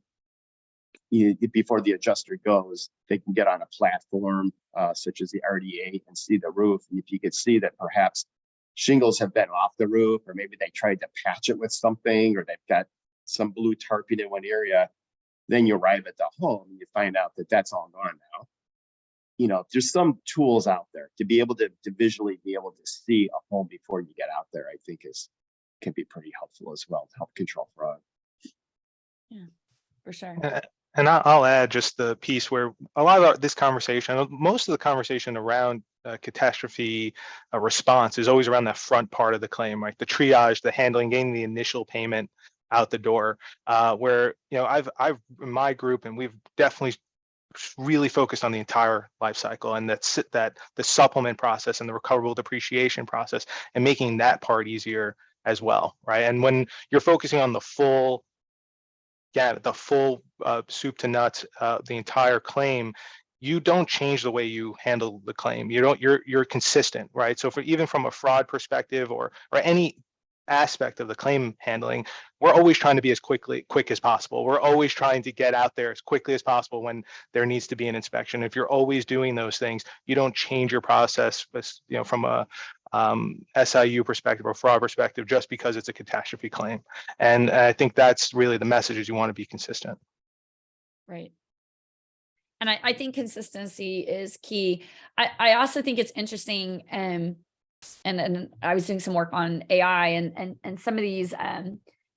B: before the adjuster goes, they can get on a platform such as the RDA and see the roof. And if you could see that perhaps shingles have been off the roof, or maybe they tried to patch it with something, or they've got some blue tarping in one area, then you arrive at the home and you find out that that's all gone now. There's some tools out there to be able to visually be able to see a home before you get out there. I think can be pretty helpful as well to help control fraud.
A: Yeah, for sure.
D: And I'll add just the piece where a lot of this conversation, most of the conversation around catastrophe response is always around that front part of the claim, right? The triage, the handling, getting the initial payment out the door, where I've in my group, and we've definitely really focused on the entire life cycle, and that the supplement process and the recoverable depreciation process, and making that part easier as well, right? And when you're focusing on the full soup to nuts, the entire claim, you don't change the way you handle the claim. You're consistent, right? So even from a fraud perspective or any aspect of the claim handling, we're always trying to be as quick as possible. We're always trying to get out there as quickly as possible when there needs to be an inspection. If you're always doing those things, you don't change your process, from a SIU perspective or fraud perspective, just because it's a catastrophe claim. And I think that's really the message, is you want to be consistent.
A: Right. And I think consistency is key. I also think it's interesting, and I was doing some work on AI and some of these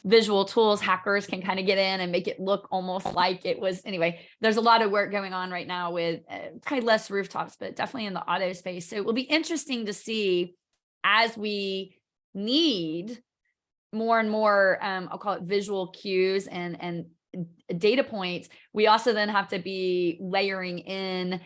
A: visual tools, hackers can kind of get in and make it look almost like it was. Anyway, there's a lot of work going on right now with kind of less rooftops, but definitely in the auto space. So it will be interesting to see as we need more and more, I'll call it visual cues and data points, we also then have to be layering in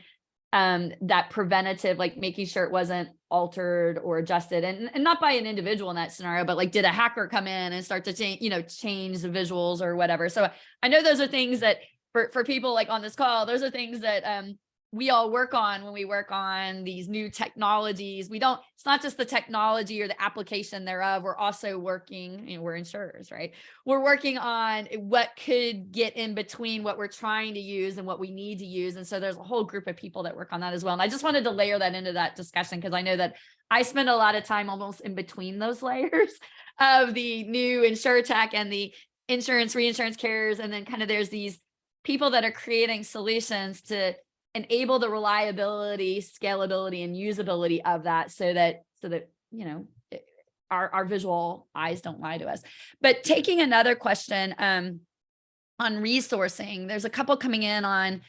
A: that preventative, like making sure it wasn't altered or adjusted, and not by an individual in that scenario, but like, did a hacker come in and start to change the visuals or whatever. So I know those are things that for people like on this call, those are things that we all work on when we work on these new technologies. It's not just the technology or the application thereof. We're also working, we're insurers, right? We're working on what could get in between what we're trying to use and what we need to use. And so there's a whole group of people that work on that as well. And I just wanted to layer that into that discussion, because I know that I spend a lot of time almost in between those layers of the new insurtech and the insurance, reinsurance carriers. And then kind of there's these people that are creating solutions to enable the reliability, scalability, and usability of that, so that our visual eyes don't lie to us. But taking another question on resourcing, there's a couple coming in on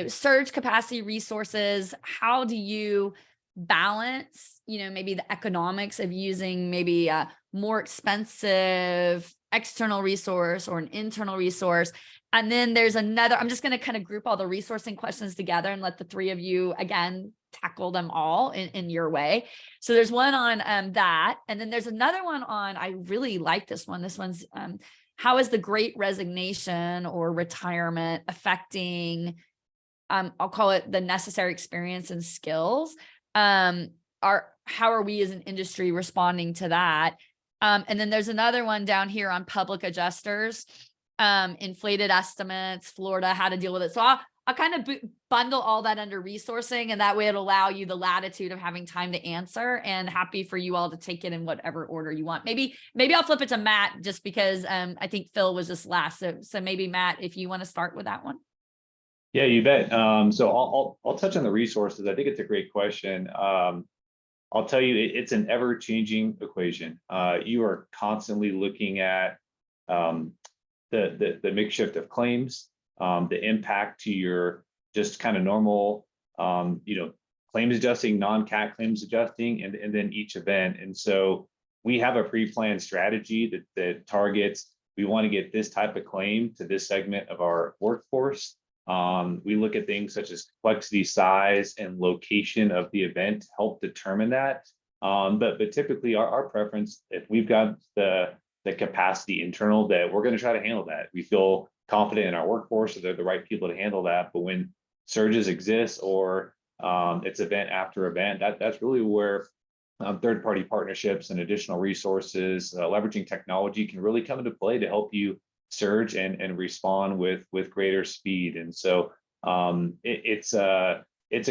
A: surge capacity resources. How do you balance maybe the economics of using maybe a more expensive external resource or an internal resource? And then there's another, I'm just going to kind of group all the resourcing questions together and let the three of you, again, tackle them all in your way. So there's one on that. And then there's another one on, I really like this one. This one's, how is the Great Resignation or retirement affecting, I'll call it the necessary experience and skills? How are we as an industry responding to that? And then there's another one down here on public adjusters. Inflated estimates, Florida, how to deal with it. So I'll kind of bundle all that under resourcing, and that way it'll allow you the latitude of having time to answer, and happy for you all to take it in whatever order you want. Maybe I'll flip it to Matt, just because I think Phil was just last. So maybe Matt, if you want to start with that one.
C: Yeah, you bet. So I'll touch on the resources. I think it's a great question. I'll tell you, it's an ever-changing equation. You are constantly looking at the mix shift of claims, the impact to your just kind of normal, claims adjusting, non-CAT claims adjusting, and then each event. And so we have a pre-planned strategy that targets, we want to get this type of claim to this segment of our workforce. We look at things such as complexity, size, and location of the event to help determine that. But typically our preference, if we've got the capacity internal, that we're going to try to handle that. We feel confident in our workforce that they're the right people to handle that. But when surges exist, or it's event after event, that's really where third-party partnerships and additional resources, leveraging technology, can really come into play to help you surge and respond with greater speed. And so it's a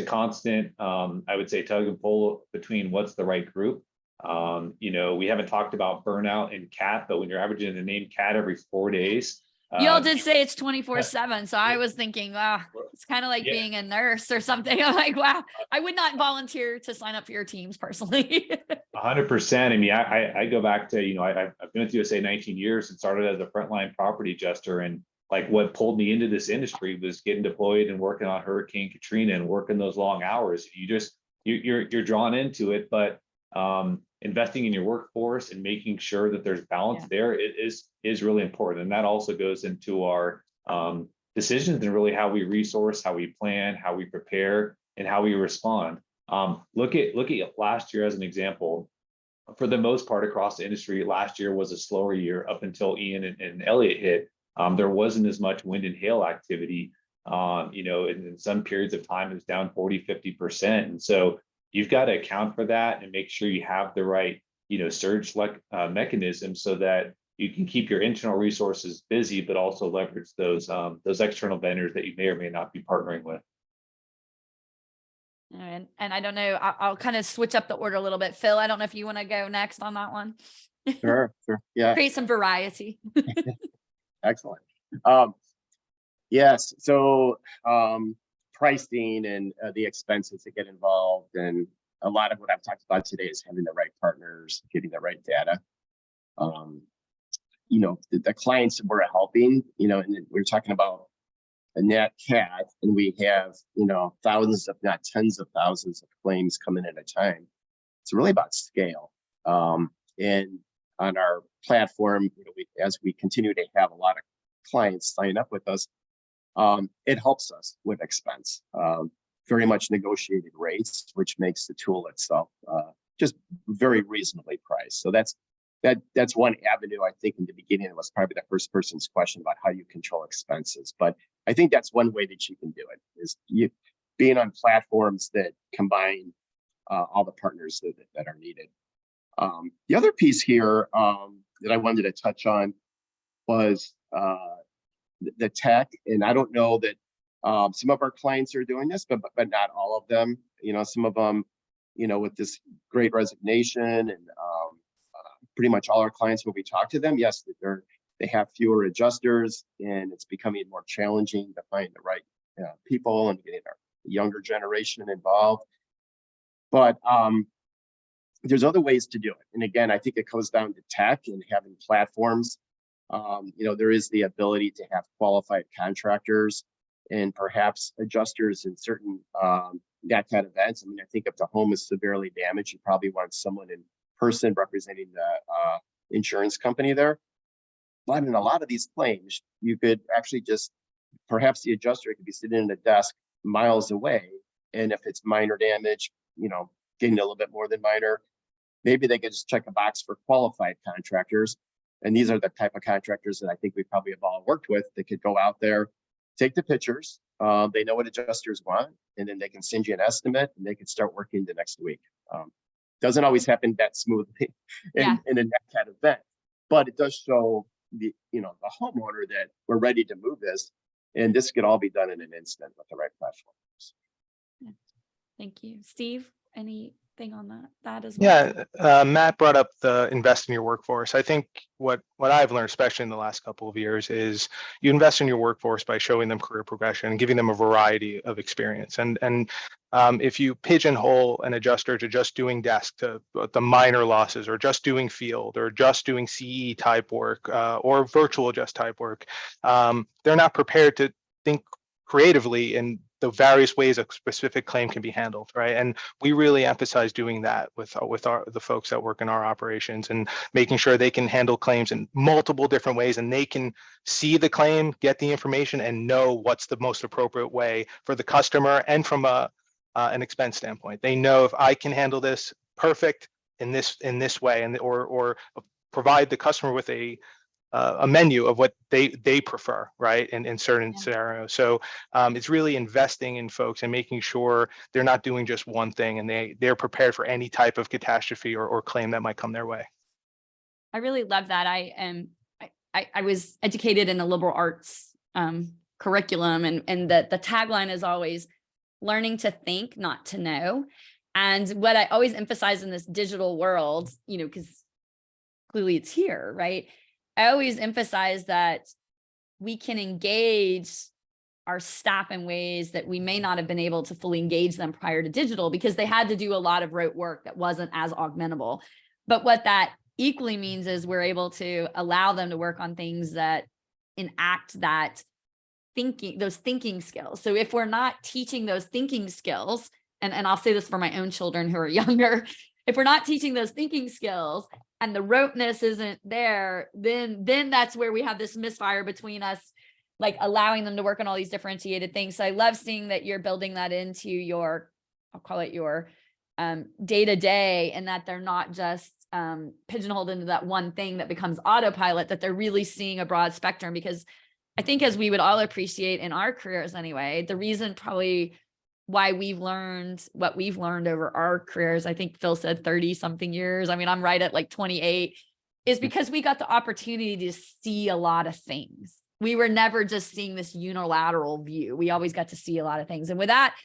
C: constant, I would say, tug and pull between what's the right group. We haven't talked about burnout in CAT, but when you're averaging the name CAT every 4 days.
A: Y'all did say it's 24/7. So I was thinking, wow, it's kind of like being a nurse or something. I'm like, wow, I would not volunteer to sign up for your teams personally.
C: 100%. I mean, I go back to, I've been with USAA 19 years and started as a frontline property adjuster. And like, what pulled me into this industry was getting deployed and working on Hurricane Katrina and working those long hours. You're drawn into it, but investing in your workforce and making sure that there's balance there is really important. And that also goes into our decisions and really how we resource, how we plan, how we prepare, and how we respond. Look at last year as an example. For the most part across the industry, last year was a slower year up until Ian and Elliott hit. There wasn't as much wind and hail activity. In some periods of time, it was down 40–50%. And so you've got to account for that and make sure you have the right, surge mechanism, so that you can keep your internal resources busy, but also leverage those external vendors that you may or may not be partnering with.
A: And I don't know, I'll kind of switch up the order a little bit. Phil, I don't know if you want to go next on that one.
B: Sure. Yeah.
A: Create some variety.
B: Excellent. Yes. So pricing and the expenses that get involved, and a lot of what I've talked about today is having the right partners, getting the right data. The clients we're helping, and we're talking about a NatCat, and we have, thousands, if not tens of thousands of claims coming at a time. it's really about scale. And on our platform, you know, as we continue to have a lot of clients sign up with us, it helps us with expense. Very much negotiated rates, which makes the tool itself just very reasonably priced. So that's one avenue. I think in the beginning it was probably the first person's question about how you control expenses, but I think that's one way that you can do it, is being on platforms that combine all the partners that are needed. The other piece here that I wanted to touch on was the tech, and I don't know that some of our clients are doing this, but not all of them. You know, some of them, you know, with this great resignation and pretty much all our clients, when we talk to them, yes, they have fewer adjusters, and it's becoming more challenging to find the right people and getting our younger generation involved. But there's other ways to do it. And again, I think it comes down to tech and having platforms. You know, there is the ability to have qualified contractors and perhaps adjusters in certain NatCat events. I mean, I think if the home is severely damaged, you probably want someone in person representing the insurance company there. But in a lot of these claims, you could actually just, perhaps the adjuster could be sitting at a desk miles away. And if it's minor damage, you know, getting a little bit more than minor, maybe they could just check a box for qualified contractors. And these are the type of contractors that I think we probably have all worked with. They could go out there, take the pictures. They know what adjusters want, and then they can send you an estimate, and they can start working the next week. Doesn't always happen that smoothly in a NatCat event, but it does show the homeowner that we're ready to move this, and this could all be done in an instant with the right platforms.
A: Thank you, Steve. Anything on that as well?
D: Yeah, Matt brought up the invest in your workforce. I think what I've learned, especially in the last couple of years, is you invest in your workforce by showing them career progression and giving them a variety of experience. And if you pigeonhole an adjuster to just doing desk, to the minor losses, or just doing field, or just doing CE type work, or virtual adjust type work, they're not prepared to think creatively in the various ways a specific claim can be handled, right? And we really emphasize doing that with the folks that work in our operations, and making sure they can handle claims in multiple different ways, and they can see the claim, get the information, and know what's the most appropriate way for the customer, and from an expense standpoint. They know, if I can handle this perfect in this way, and or provide the customer with a menu of what they prefer, right, in certain scenarios. So it's really investing in folks and making sure they're not doing just one thing, and they're prepared for any type of catastrophe or claim that might come their way.
A: I really love that. I was educated in a liberal arts curriculum, and the tagline is always learning to think, not to know. And what I always emphasize in this digital world, you know, because clearly it's here, right? I always emphasize that we can engage our staff in ways that we may not have been able to fully engage them prior to digital, because they had to do a lot of rote work that wasn't as augmentable. But what that equally means is we're able to allow them to work on things that enact that thinking, those thinking skills. So if we're not teaching those thinking skills, and I'll say this for my own children who are younger, if we're not teaching those thinking skills and the roteness isn't there, then that's where we have this misfire between us, like allowing them to work on all these differentiated things. So I love seeing that you're building that into your, I'll call it your day-to-day, and that they're not just pigeonholed into that one thing that becomes autopilot, that they're really seeing a broad spectrum. Because I think, as we would all appreciate in our careers anyway, the reason probably why we've learned what we've learned over our careers, I think Phil said 30 something years. I mean, I'm right at like 28, is because we got the opportunity to see a lot of things. We were never just seeing this unilateral view. We always got to see a lot of things. And with that,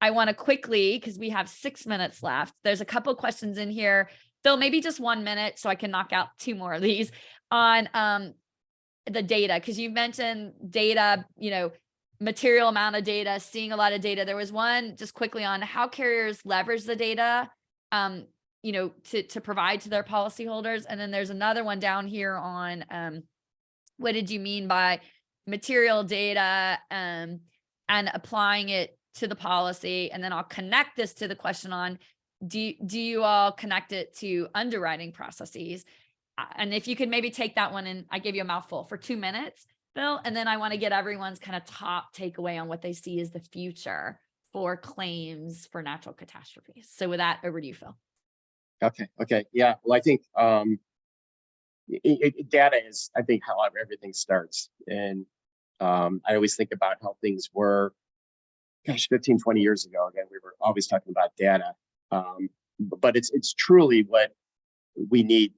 A: I want to quickly, because we have 6 minutes left, there's a couple of questions in here. Phil, maybe just 1 minute so I can knock out 2 more of these on the data, because you mentioned data, you know, material amount of data, seeing a lot of data. There was one just quickly on how carriers leverage the data, you know, to provide to their policyholders. And then there's another one down here on what did you mean by material data and applying it to the policy. And then I'll connect this to the question on do you all connect it to underwriting processes? And if you could maybe take that one, and I gave you a mouthful for 2 minutes, Phil, and then I want to get everyone's kind of top takeaway on what they see as the future for claims for natural catastrophes. So with that, over to you, Phil.
B: Okay. Yeah. Well, I think data is, I think, how everything starts. And I always think about how things were, gosh, 15, 20 years ago. Again, we were always talking about data. But it's truly what we need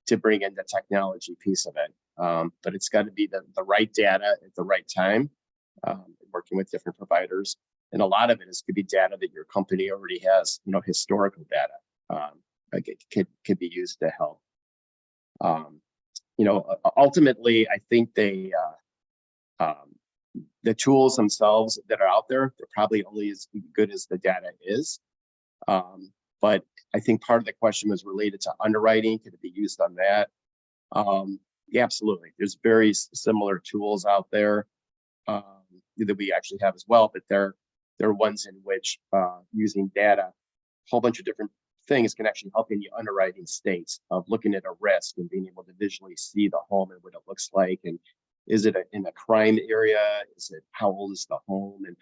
B: to bring in the technology piece of it. But it's got to be the right data at the right time, working with different providers. And a lot of it could be data that your company already has, historical data. Like it could be used to help. Ultimately, I think the tools themselves that are out there, they're probably only as good as the data is. But I think part of the question was related to underwriting. Could it be used on that? Yeah, absolutely. There's very similar tools out there that we actually have as well, but they're ones in which using data, a whole bunch of different things can actually help in the underwriting states of looking at a risk and being able to visually see the home and what it looks like. And is it in a crime area? Is it, how old is the home? And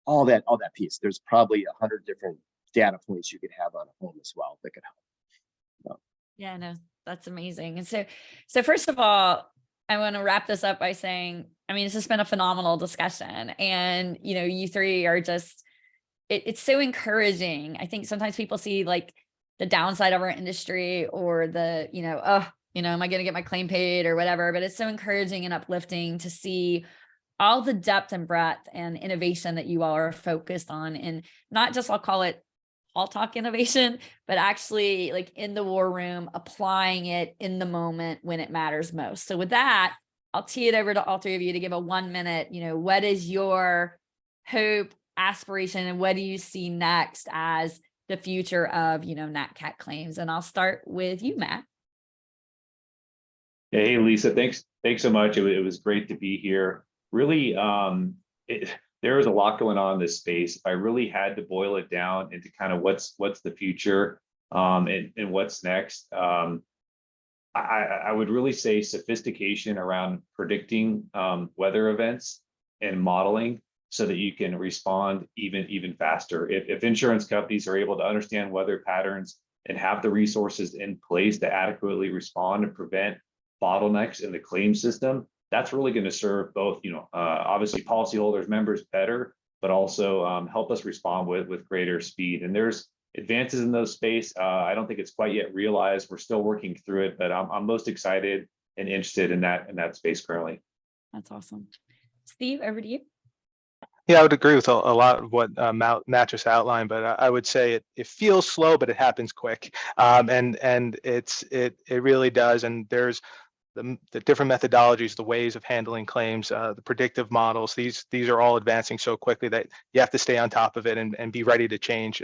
B: all that piece. There's probably 100 different data points you could have on a home as well that could help.
A: Yeah, no, that's amazing. And so first of all, I want to wrap this up by saying, I mean, it's just been a phenomenal discussion, and you three are just, it's so encouraging. I think sometimes people see like the downside of our industry, or the, am I going to get my claim paid or whatever, but it's so encouraging and uplifting to see all the depth and breadth and innovation that you all are focused on, and not just, I'll call it all talk innovation, but actually like in the war room, applying it in the moment when it matters most. So with that, I'll tee it over to all three of you to give a 1 minute, what is your hope, aspiration, and what do you see next as the future of, NatCat claims? And I'll start with you, Matt.
C: Hey, Lisa, thanks so much. It was great to be here. Really, there is a lot going on in this space. If I really had to boil it down into kind of what's the future and what's next, I would really say sophistication around predicting weather events and modeling so that you can respond even faster. If insurance companies are able to understand weather patterns and have the resources in place to adequately respond and prevent bottlenecks in the claim system, that's really going to serve both, obviously policyholders, members better, but also help us respond with greater speed. And there's advances in those space. I don't think it's quite yet realized. We're still working through it, but I'm most excited and interested in that space currently.
A: That's awesome. Steve, over to you.
D: Yeah, I would agree with a lot of what Matt just outlined, but I would say it feels slow, but it happens quick, and it really does. And there's the different methodologies, the ways of handling claims, the predictive models. These are all advancing so quickly that you have to stay on top of it and be ready to change,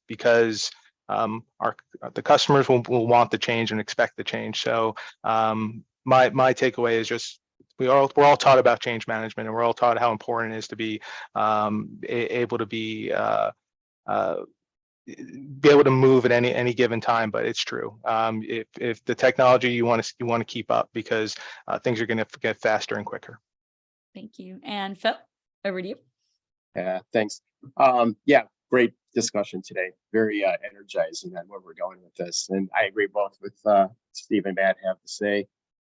D: because the customers will want the change and expect the change. So my takeaway is just, we're all taught about change management, and we're all taught how important it is to be able to be able to move at any given time. But it's true. If the technology you want to keep up, because things are going to get faster and quicker.
A: Thank you. And Phil, over to you.
B: Yeah, thanks. Yeah, great discussion today. Very energizing on where we're going with this. And I agree both with Steve and Matt have to say.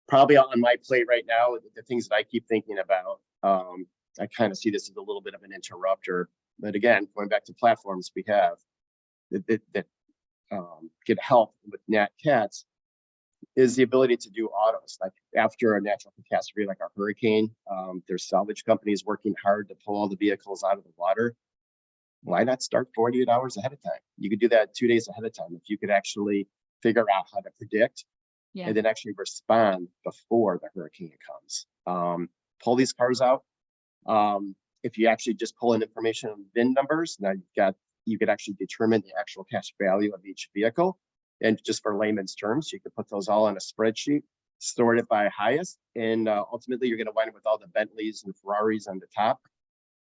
B: Probably on my plate right now, the things that I keep thinking about, I kind of see this as a little bit of an interrupter. But again, going back to platforms we have that get help with NatCats, is the ability to do autos. Like after a natural catastrophe like a hurricane, there's salvage companies working hard to pull all the vehicles out of the water. Why not start 48 hours ahead of time? You could do that 2 days ahead of time if you could actually figure out how to predict and then actually respond before the hurricane comes. Pull these cars out. If you actually just pull in information on VIN numbers, now you could actually determine the actual cash value of each vehicle. And just for layman's terms, you could put those all on a spreadsheet, sort it by highest, and ultimately you're going to wind up with all the Bentleys and Ferraris on the top.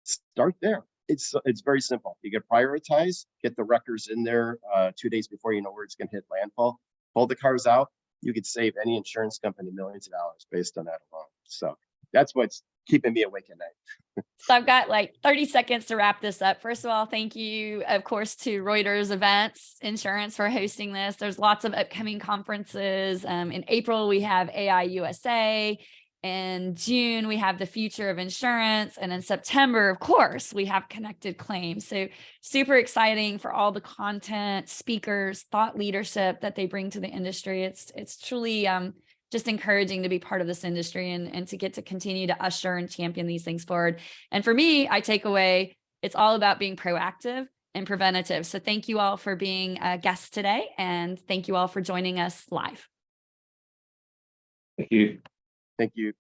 B: Start there. It's very simple. You can prioritize, get the wreckers in there 2 days before you know where it's going to hit landfall. Pull the cars out. You could save any insurance company millions of dollars based on that alone. So that's what's keeping me awake at night.
A: So I've got like 30 seconds to wrap this up. First of all, thank you, of course, to Reuters Events Insurance for hosting this. There's lots of upcoming conferences. In April, we have AI USA. In June, we have the future of insurance. And in September, of course, we have connected claims. So super exciting for all the content, speakers, thought leadership that they bring to the industry. It's truly just encouraging to be part of this industry and to get to continue to usher and champion these things forward. And for me, I take away, it's all about being proactive and preventative. So thank you all for being guests today. And thank you all for joining us live.
C: Thank you.
B: Thank you.